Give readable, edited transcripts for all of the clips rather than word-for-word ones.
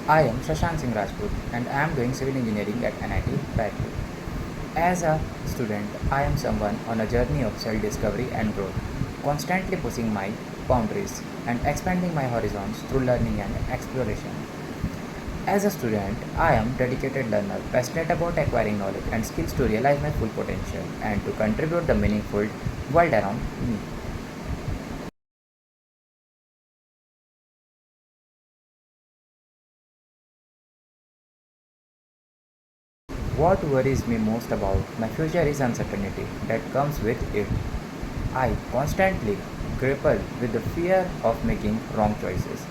I am Shashank Singh Rajput and I am doing civil engineering at NIT Raipur. As a student, I am someone on a journey of self discovery and growth, constantly pushing my boundaries and expanding my horizons through learning and exploration. As a student, I am dedicated learner, passionate about acquiring knowledge and skills to realize my full potential and to contribute the meaningful world around me. What worries me most about my future is uncertainty that comes with it. I constantly grapple with the fear of making wrong choices,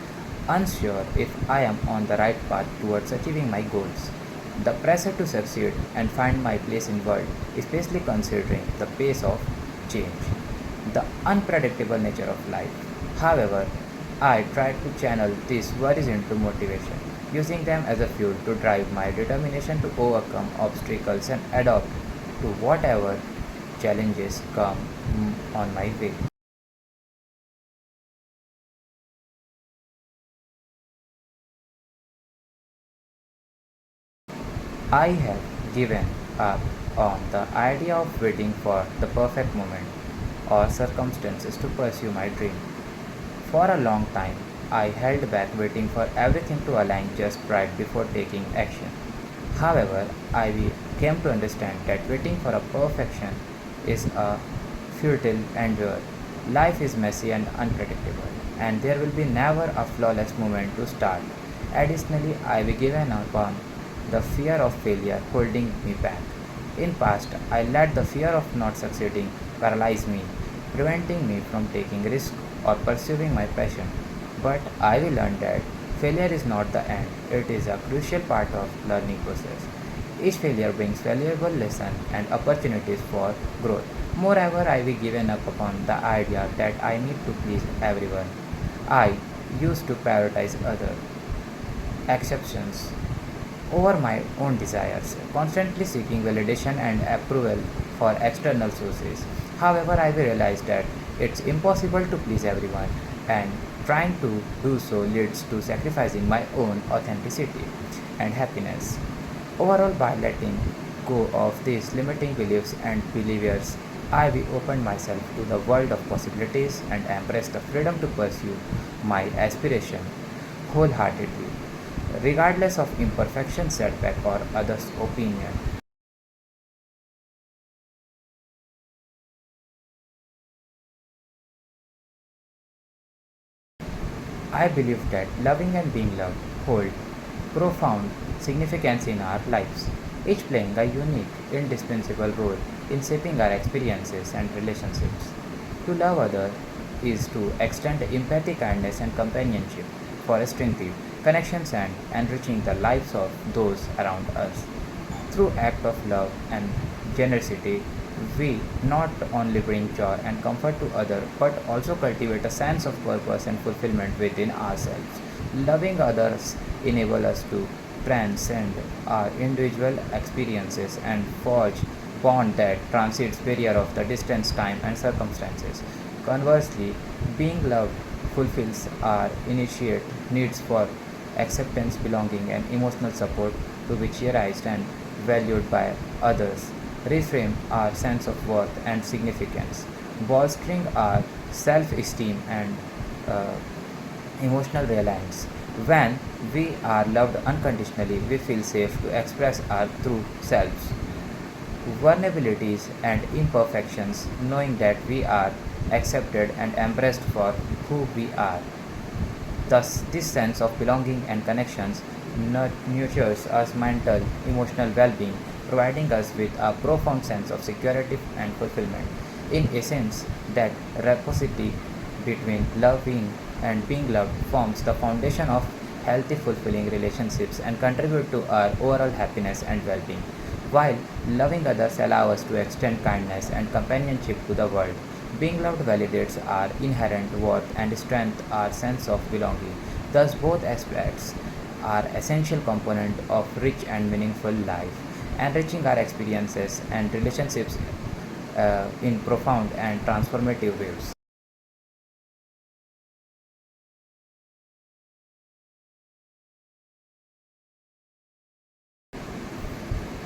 unsure if I am on the right path towards achieving my goals. The pressure to succeed and find my place in world, especially considering the pace of change, the unpredictable nature of life. However, I try to channel these worries into motivation, using them as a fuel to drive my determination to overcome obstacles and adapt to whatever challenges come on my way. I have given up on the idea of waiting for the perfect moment or circumstances to pursue my dream. For a long time, I held back waiting for everything to align just right before taking action. However, came to understand that waiting for a perfection is a futile endeavor. Life is messy and unpredictable, and there will be never a flawless moment to start. Additionally, I have given up on the fear of failure holding me back. In past, I let the fear of not succeeding paralyze me, preventing me from taking risks or pursuing my passion. But I will learn that failure is not the end, it is a crucial part of learning process. Each failure brings valuable lessons and opportunities for growth. Moreover, I will given up upon the idea that I need to please everyone. I used to prioritize other exceptions over my own desires, constantly seeking validation and approval for external sources. However, I realized that it's impossible to please everyone, and trying to do so leads to sacrificing my own authenticity and happiness. Overall, by letting go of these limiting beliefs and behaviors, I opened myself to the world of possibilities and embraced the freedom to pursue my aspiration wholeheartedly, regardless of imperfection, setback, or others' opinion. I believe that loving and being loved hold profound significance in our lives, each playing a unique, indispensable role in shaping our experiences and relationships. To love others is to extend empathy, kindness, and companionship, fostering deep connections and enriching the lives of those around us. Through act of love and generosity, we not only bring joy and comfort to others, but also cultivate a sense of purpose and fulfillment within ourselves. Loving others enable us to transcend our individual experiences and forge bond that transcends barrier of the distance, time, and circumstances. Conversely, being loved fulfills our initiate needs for acceptance, belonging, and emotional support to be cherished and valued by others, reframe our sense of worth and significance, bolstering our self esteem and uh, emotional reliance. When we are loved unconditionally, we feel safe to express our true selves, vulnerabilities, and imperfections, knowing that we are accepted and embraced for who we are. Thus, this sense of belonging and connections nurtures our mental, emotional well being, providing us with a profound sense of security and fulfillment. In essence, that reciprocity between loving and being loved forms the foundation of healthy, fulfilling relationships and contribute to our overall happiness and well being. While loving others allow us to extend kindness and companionship to the world, being loved validates our inherent worth and strengthens our sense of belonging. Thus, both aspects are essential component of rich and meaningful life, enriching our experiences and relationships in profound and transformative ways.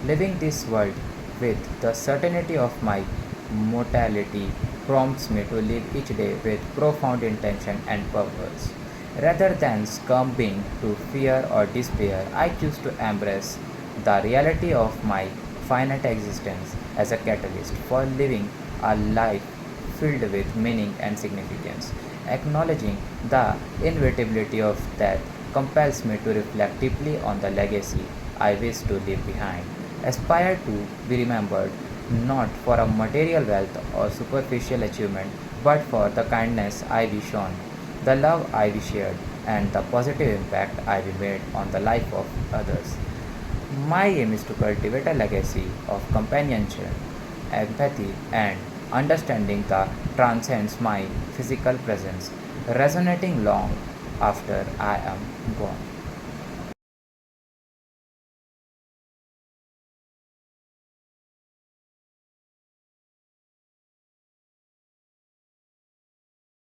Living this world with the certainty of my mortality prompts me to live each day with profound intention and purpose. Rather than succumbing to fear or despair, I choose to embrace the reality of my finite existence as a catalyst for living a life filled with meaning and significance. Acknowledging the inevitability of death compels me to reflect deeply on the legacy I wish to leave behind. Aspire to be remembered not for a material wealth or superficial achievement, but for the kindness I be shown, the love I be shared, and the positive impact I be made on the life of others. My aim is to cultivate a legacy of companionship, empathy, and understanding that transcends my physical presence, resonating long after I am gone.